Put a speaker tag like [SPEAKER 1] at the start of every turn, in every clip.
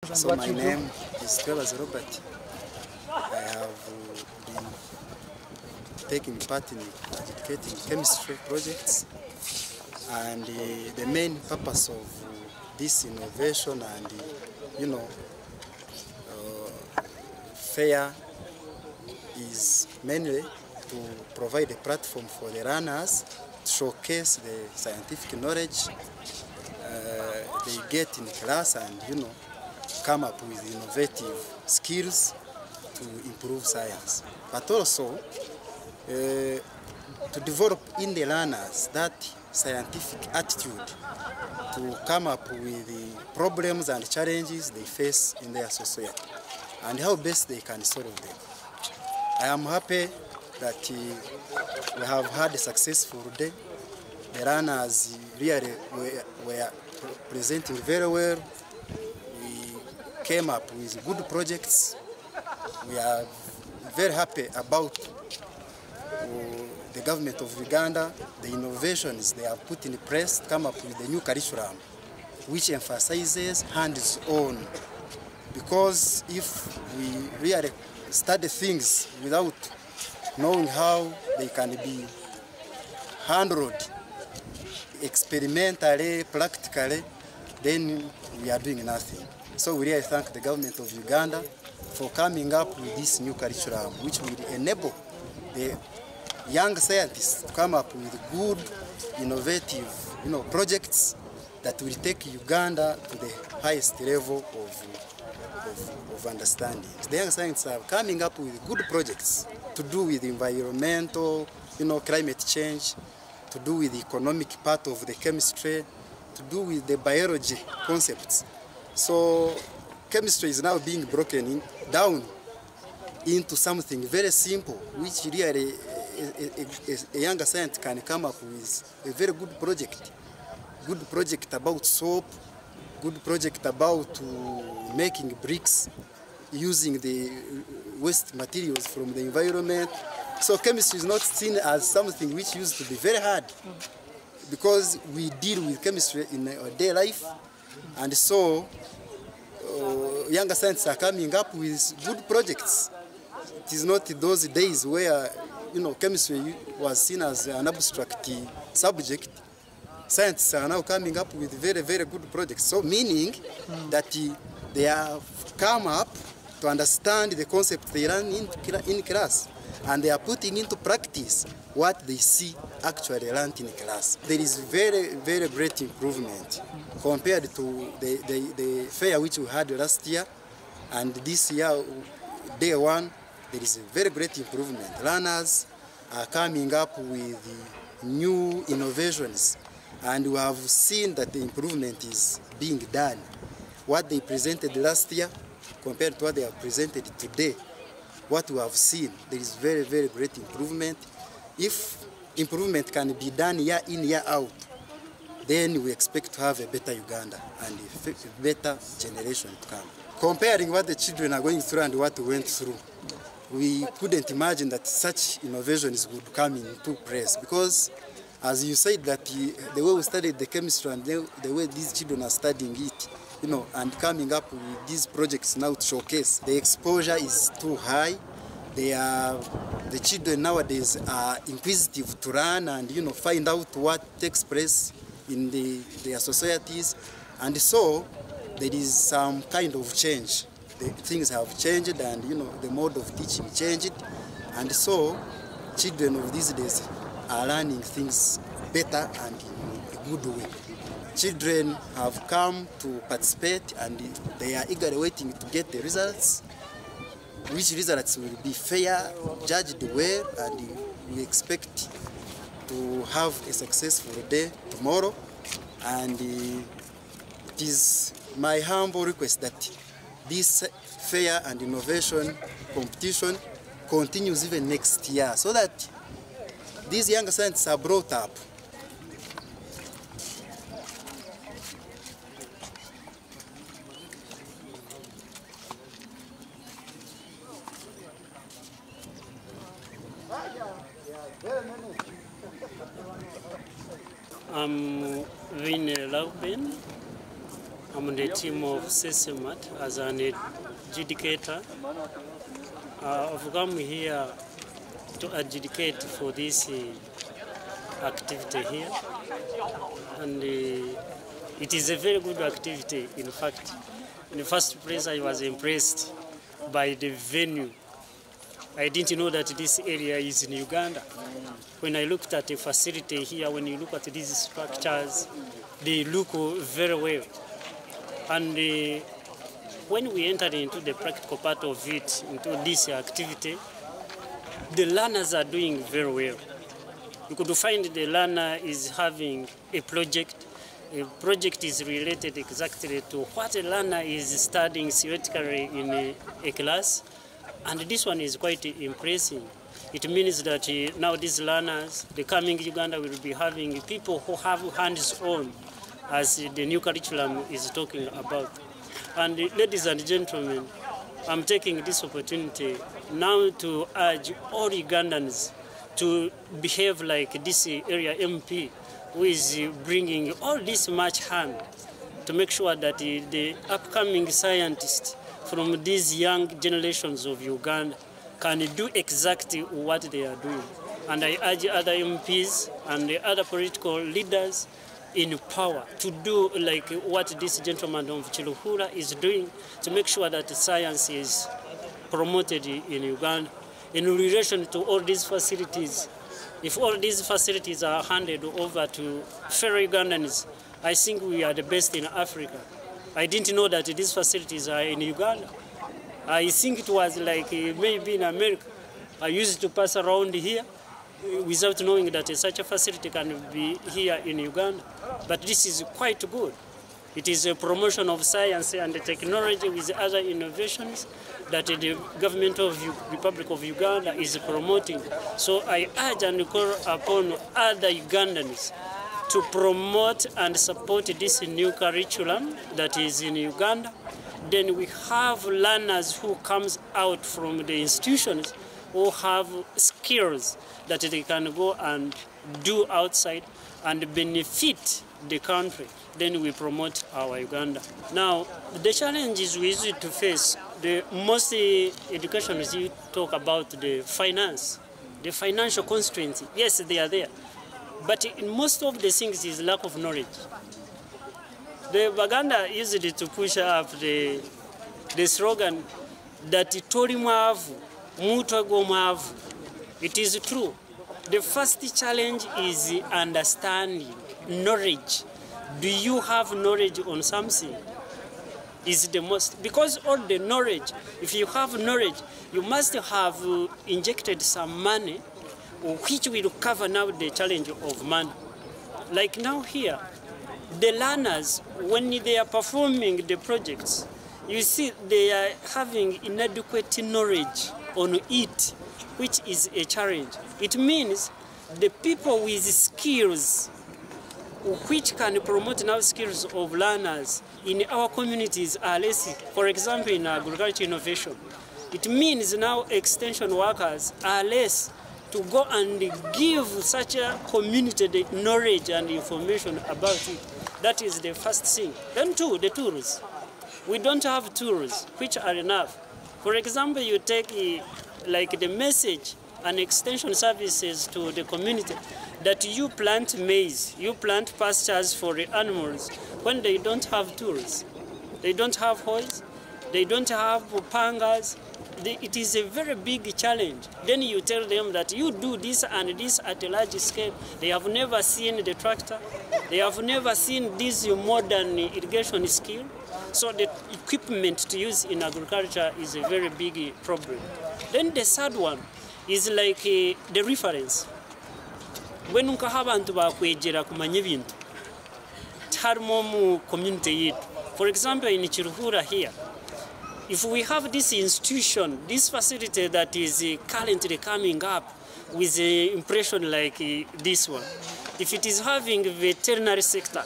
[SPEAKER 1] So my name is Robert. I have been taking part in educating chemistry projects, and the main purpose of this innovation and fair is mainly to provide a platform for the learners to showcase the scientific knowledge they get in class and come up with innovative skills to improve science, but also to develop in the learners that scientific attitude to come up with the problems and challenges they face in their society and how best they can solve them. I am happy that we have had a successful day. The learners really were presenting very well. We came up with good projects. We are very happy about the government of Uganda, the innovations they have put in place to come up with the new curriculum, which emphasizes hands-on. Because if we really study things without knowing how they can be handled experimentally, practically, then we are doing nothing. So we really thank the government of Uganda for coming up with this new curriculum, which will enable the young scientists to come up with good, innovative, projects that will take Uganda to the highest level of understanding. The young scientists are coming up with good projects to do with environmental, climate change, to do with the economic part of the chemistry, to do with the biology concepts. So chemistry is now being broken down into something very simple, which really a younger scientist can come up with a very good project. Good project about soap, good project about making bricks using the waste materials from the environment. So chemistry is not seen as something which used to be very hard, because we deal with chemistry in our day life, and so younger scientists are coming up with good projects. It is not those days where chemistry was seen as an abstract subject. Scientists are now coming up with very, very good projects. So meaning that they have come up to understand the concept they learn in class, and they are putting into practice what they see actually learned in class. There is very, very great improvement compared to the fair which we had last year, and this year, day one, there is a very great improvement. Learners are coming up with new innovations, and we have seen that the improvement is being done. What they presented last year compared to what they have presented today, what we have seen, there is very, very great improvement. If improvement can be done year in, year out, then we expect to have a better Uganda and a better generation to come. Comparing what the children are going through and what we went through, we couldn't imagine that such innovations would come into place, because as you said, that the way we studied the chemistry and the way these children are studying it, and coming up with these projects now to showcase, the exposure is too high. The children nowadays are inquisitive to learn and find out what takes place in their societies, and so there is some kind of change. Things have changed, and the mode of teaching changed, and so children of these days are learning things better and in a good way. Children have come to participate, and they are eagerly waiting to get the results, which results will be fair, judged well, and we expect to have a successful day tomorrow. And it is my humble request that this fair and innovation competition continues even next year, so that these young scientists are brought up.
[SPEAKER 2] I'm Vin Laubin. I'm on the team of CESEMAT as an adjudicator. I've come here to adjudicate for this activity here, and it is a very good activity. In fact, in the first place, I was impressed by the venue. I didn't know that this area is in Uganda. When I looked at the facility here, when you look at these structures, they look very well. And when we entered into the practical part of it, into this activity, the learners are doing very well. You could find the learner is having a project. A project is related exactly to what a learner is studying theoretically in a class. And this one is quite impressive. It means that now these learners, the coming Uganda will be having people who have hands-on, as the new curriculum is talking about. And ladies and gentlemen, I'm taking this opportunity now to urge all Ugandans to behave like this area MP, who is bringing all this much hand to make sure that the upcoming scientists from these young generations of Uganda can do exactly what they are doing. And I urge other MPs and the other political leaders in power to do like what this gentleman of Chiruhura is doing, to make sure that science is promoted in Uganda. In relation to all these facilities, if all these facilities are handed over to fellow Ugandans, I think we are the best in Africa. I didn't know that these facilities are in Uganda. I think it was like maybe in America. I used to pass around here without knowing that such a facility can be here in Uganda. But this is quite good. It is a promotion of science and technology with other innovations that the government of the Republic of Uganda is promoting. So I urge and call upon other Ugandans to promote and support this new curriculum that is in Uganda. Then we have learners who comes out from the institutions who have skills that they can go and do outside and benefit the country. Then we promote our Uganda. Now, the challenges we used to face, the most educationists you talk about the finance, the financial constraints. Yes, they are there. But in most of the things is lack of knowledge. The Baganda used to push up the slogan that Tori Mwavu, Mutwago Mwavu. It is true. The first challenge is understanding, knowledge. Do you have knowledge on something? Is the most, because all the knowledge, if you have knowledge, you must have injected some money which will cover now the challenge of money. Like now here, the learners, when they are performing the projects, you see they are having inadequate knowledge on it, which is a challenge. It means the people with skills which can promote now skills of learners in our communities are less. For example, in agriculture innovation, it means now extension workers are less to go and give such a community the knowledge and information about it. That is the first thing. Then two, the tools. We don't have tools which are enough. For example, you take like the message and extension services to the community that you plant maize, you plant pastures for the animals when they don't have tools. They don't have hoes, they don't have pangas. It is a very big challenge. Then you tell them that you do this and this at a large scale. They have never seen the tractor. They have never seen this modern irrigation skill. So the equipment to use in agriculture is a very big problem. Then the third one is like the reference. When you have abantu bakwegera kumanya ebintu tarimo mu community yetu. For example, in Chiruhura here, if we have this institution, this facility that is currently coming up with an impression like this one, if it is having veterinary sector,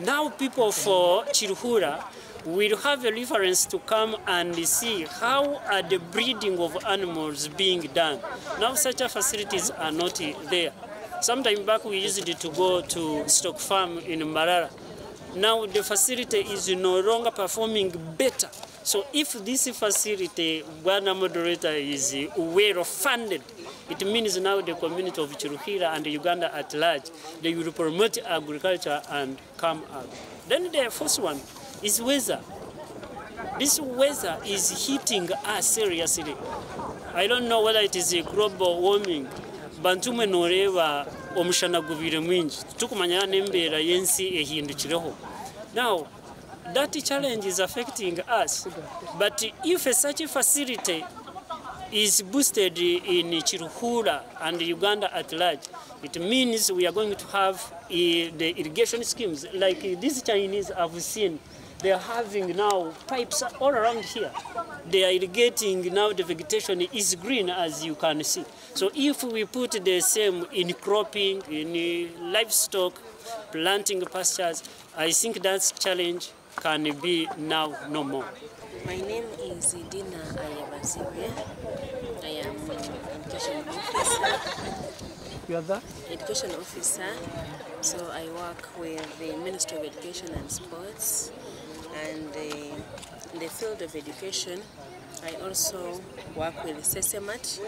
[SPEAKER 2] now people for Chiruhura will have a reference to come and see how are the breeding of animals being done. Now such facilities are not there. Sometime back we used to go to stock farm in Marara. Now the facility is no longer performing better. So if this facility, Uganda moderator, is well funded, it means now the community of Chiruhira and Uganda at large, they will promote agriculture and come up. Then the first one is weather. This weather is hitting us seriously. I don't know whether it is a global warming. Bantume noreba omushana gubire mwingi. Tukumanya n'embeera y'ensi ehindukireho. Now, that challenge is affecting us. But if such a facility is boosted in Chiruhura and Uganda at large, it means we are going to have the irrigation schemes like these Chinese have seen. They are having now pipes all around here. They are irrigating now. The vegetation is green, as you can see. So if we put the same in cropping, in livestock, planting pastures, I think that challenge can be now no more.
[SPEAKER 3] My name is Dina Ayabasibe. I am an education officer.
[SPEAKER 2] You are the
[SPEAKER 3] Education officer. So I work with the Ministry of Education and Sports. And in the field of education, I also work with SESEMAT.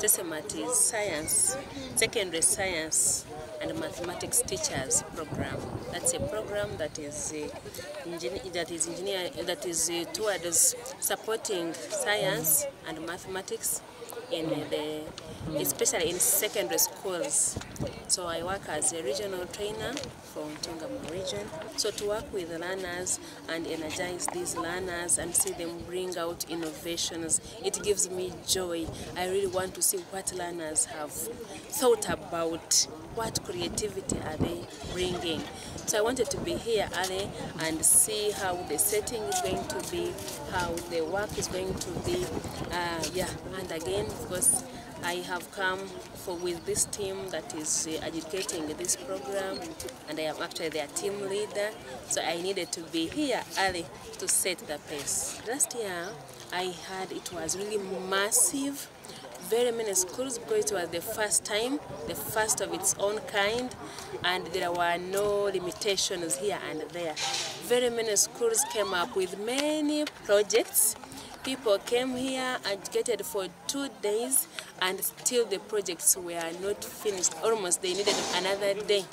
[SPEAKER 3] SESEMAT is science, secondary science and mathematics teachers program. That's a program that is towards supporting science and mathematics especially in secondary schools. So I work as a regional trainer from Tungama region. So to work with the learners and energize these learners and see them bring out innovations, it gives me joy. I really want to see what learners have thought about, what creativity are they bringing. So I wanted to be here early and see how the setting is going to be, how the work is going to be. And again, of course, I have come with this team that is educating this program, and I am actually their team leader. So I needed to be here early to set the pace. Last year, I heard it was really massive. Very many schools, because it was the first time, the first of its own kind, and there were no limitations here and there. Very many schools came up with many projects. People came here, educated for 2 days, and still the projects were not finished. Almost they needed another day.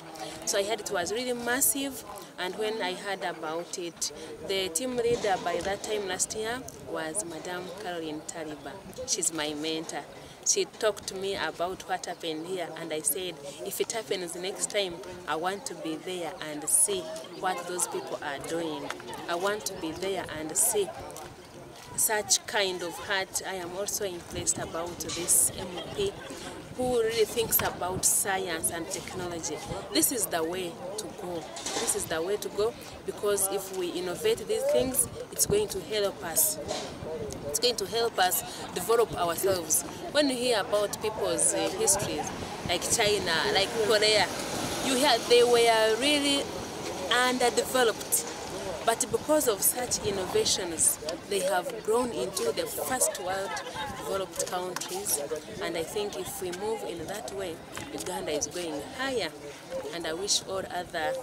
[SPEAKER 3] So I heard it was really massive, and when I heard about it, the team leader by that time last year was Madam Caroline Taliba. She's my mentor. She talked to me about what happened here, and I said, if it happens next time, I want to be there and see what those people are doing. I want to be there and see such kind of heart. I am also impressed about this MP who really thinks about science and technology. This is the way to go. This is the way to go, because if we innovate these things, it's going to help us. It's going to help us develop ourselves. When you hear about people's histories, like China, like Korea, you hear they were really underdeveloped. But because of such innovations, they have grown into the first world developed countries. And I think if we move in that way, Uganda is going higher. And I wish all other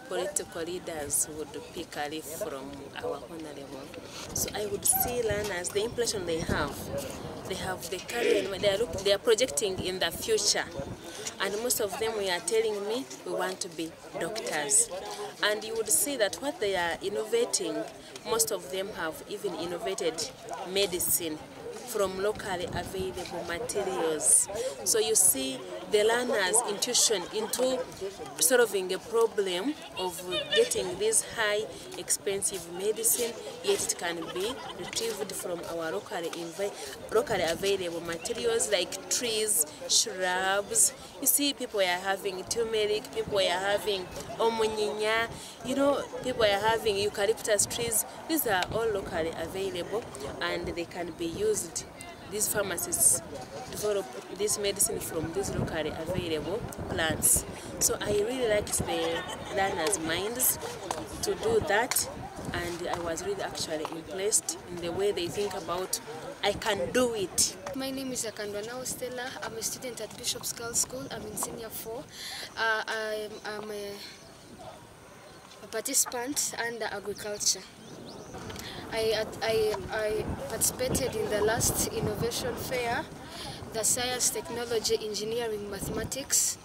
[SPEAKER 3] political leaders would pick a leaf from our honorable. So I would see learners, the impression they have the career, they are projecting in the future. And most of them were telling me, we want to be doctors. And you would see that what they are innovating, most of them have even innovated medicine from locally available materials. So you see the learner's intuition into solving a problem of getting this high expensive medicine, yet it can be retrieved from our locally available materials like trees, shrubs. You see, people are having turmeric, people are having omunyinya, people are having eucalyptus trees. These are all locally available, and they can be used. These pharmacists develop this medicine from these locally available plants. So I really liked the learners' minds to do that, and I was really actually impressed in the way they think about, I can do it.
[SPEAKER 4] My name is Akandwana Stella. I'm a student at Bishop's Girls School. I'm in Senior 4. I'm a participant under agriculture. I participated in the last innovation fair, the science, technology, engineering, mathematics,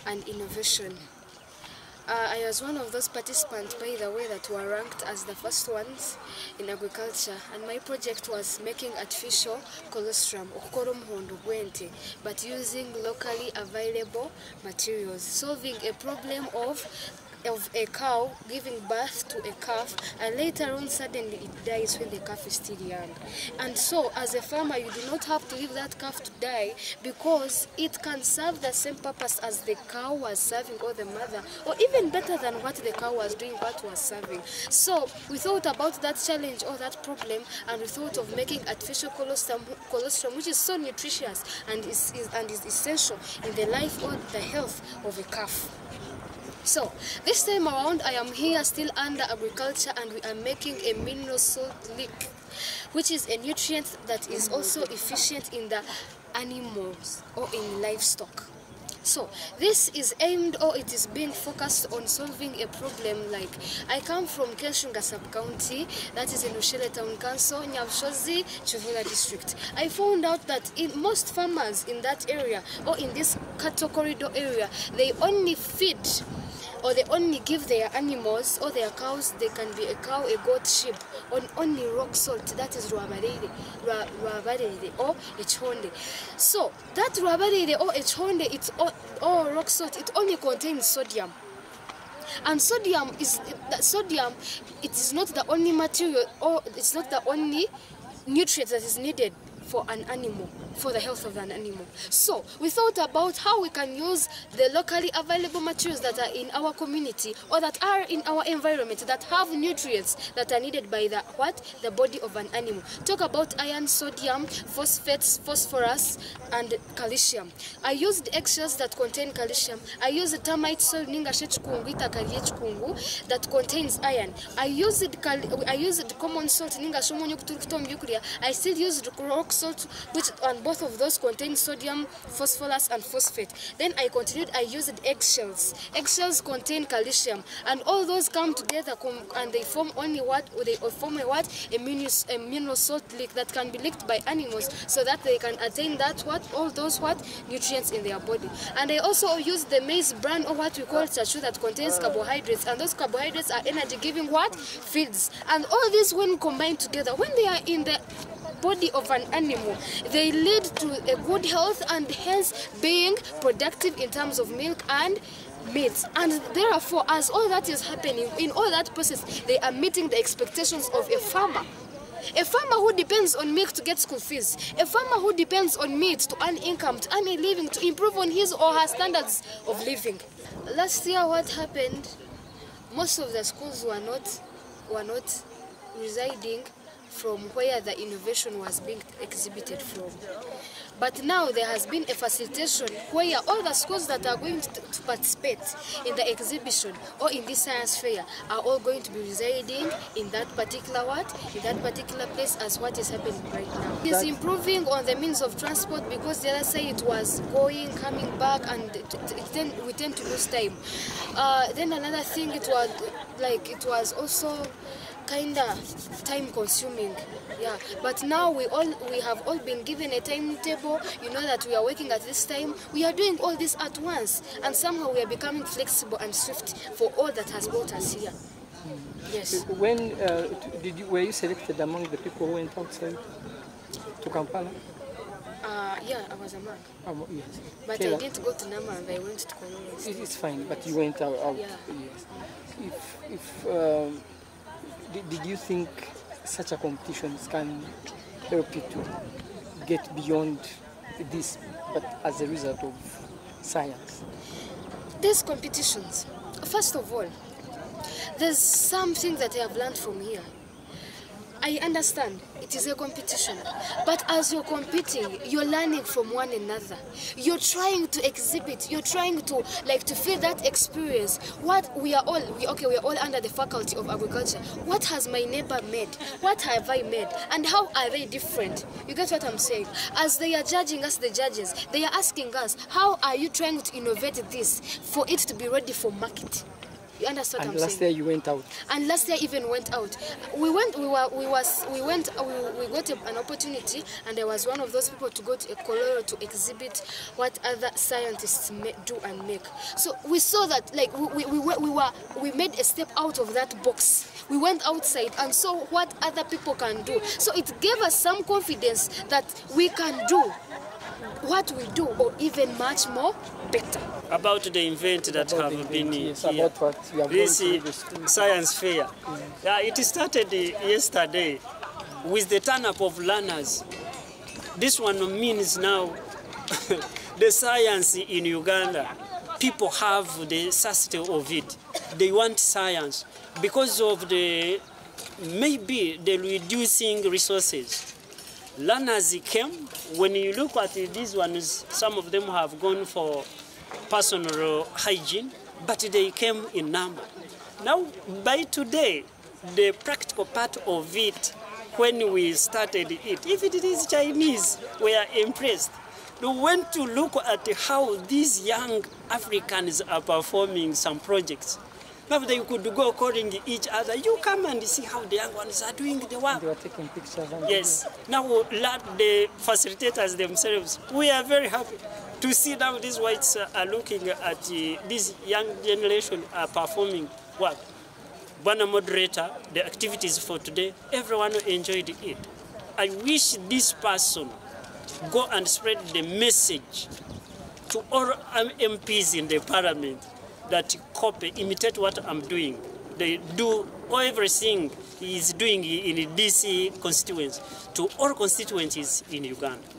[SPEAKER 4] and innovation. I was one of those participants, by the way, that were ranked as the first ones in agriculture, and my project was making artificial colostrum, but using locally available materials, solving a problem of a cow giving birth to a calf, and later on suddenly it dies when the calf is still young. And so as a farmer, you do not have to leave that calf to die, because it can serve the same purpose as the cow was serving, or the mother, or even better than what the cow was doing, what was serving. So we thought about that challenge or that problem, and we thought of making artificial colostrum, which is so nutritious and is essential in the life or the health of a calf. So this time around, I am here still under agriculture, and we are making a mineral salt lick, which is a nutrient that is also efficient in the animals or in livestock. So this is aimed, or it is being focused on solving a problem. Like, I come from Keshunga sub-county, that is in Ushele Town Council, Nyabushozi, Chuvula district. I found out that in most farmers in that area, or in this cattle corridor area, they only feed, or they only give their animals or their cows, they can be a cow, a goat, sheep, on only rock salt, that is ruabarire or echonde. So that ruabarire or echonde, it's or rock salt, it only contains sodium. And sodium, it is not the only material, or it's not the only nutrient that is needed for an animal, for the health of an animal. So we thought about how we can use the locally available materials that are in our community, or that are in our environment, that have nutrients that are needed by the body of an animal. Talk about iron, sodium, phosphates, phosphorus, and calcium. I used eggshells that contain calcium. I used termite soil that contains iron. I used common salt. I still used rock salt, which on both of those contain sodium, phosphorus, and phosphate. Then I continued, I used eggshells. Eggshells contain calcium, and all those come together and they form only what? They form a mineral salt lick that can be licked by animals, so that they can attain that all those nutrients in their body. And I also used the maize bran, or what we call chachu, that contains carbohydrates, and those carbohydrates are energy giving feeds. And all these, when combined together, when they are in the body of an animal, they lead to a good health, and hence being productive in terms of milk and meat. And therefore, as all that is happening, in all that process, they are meeting the expectations of a farmer. A farmer who depends on milk to get school fees, a farmer who depends on meat to earn income, to earn a living, to improve on his or her standards of living. Last year, what happened? Most of the schools were not residing from where the innovation was being exhibited from. But now there has been a facilitation where all the schools that are going to participate in the exhibition or in this science fair are all going to be residing in that particular place, as what is happening right now. It is improving on the means of transport, because the other side it was going, coming back, and we tend to lose time. Then another thing, it was also kind of time consuming, yeah. But now we have all been given a timetable. You know that we are working at this time. We are doing all this at once, and somehow we are becoming flexible and swift for all that has brought us here. Yes.
[SPEAKER 5] When were you selected among the people who went outside to Kampala?
[SPEAKER 4] Yeah, I was a man.
[SPEAKER 5] Yes.
[SPEAKER 4] But I didn't go to Namanga, I went to Kololo.
[SPEAKER 5] It's fine, but you went out.
[SPEAKER 4] Yeah.
[SPEAKER 5] Yes. Did you think such a competition can help you to get beyond this, but as a result of science?
[SPEAKER 4] These competitions, first of all, there's something that I have learned from here. I understand it is a competition, but as you're competing, you're learning from one another. You're trying to exhibit, you're trying to feel that experience. We are all under the faculty of agriculture. What has my neighbor made? What have I made? And how are they different? You get what I'm saying? As they are judging us, the judges, they are asking us, how are you trying to innovate this for it to be ready for market? You understand what
[SPEAKER 5] And
[SPEAKER 4] I'm
[SPEAKER 5] last year
[SPEAKER 4] saying?
[SPEAKER 5] you went out.
[SPEAKER 4] And last year even went out. We got an opportunity, and I was one of those people to go to Ekololo to exhibit what other scientists do and make. So we saw that, like, we made a step out of that box. We went outside and saw what other people can do. So it gave us some confidence that we can do what we do, or even much more better.
[SPEAKER 2] About the event that
[SPEAKER 5] About
[SPEAKER 2] have
[SPEAKER 5] the
[SPEAKER 2] been
[SPEAKER 5] event, yes,
[SPEAKER 2] here,
[SPEAKER 5] about what you have
[SPEAKER 2] this
[SPEAKER 5] gone through the school.
[SPEAKER 2] science fair. Yeah, it started yesterday with the turn-up of learners. This one means now the science in Uganda, people have the necessity of it. They want science because of maybe the reducing resources. Learners came. When you look at these ones, some of them have gone for personal hygiene, but they came in number. Now, by today, the practical part of it, when we started it, if it is Chinese, we are impressed. We went to look at how these young Africans are performing some projects. Now they could go calling each other, you come and see how the young ones are doing the work.
[SPEAKER 5] They were taking pictures. And
[SPEAKER 2] Yes. Now the facilitators themselves, we are very happy to see now these whites are looking at this young generation are performing work. Bwana moderator, the activities for today, everyone enjoyed it. I wish this person go and spread the message to all MPs in the parliament that copy, imitate what I'm doing. They do everything he is doing in DC constituency to all constituencies in Uganda.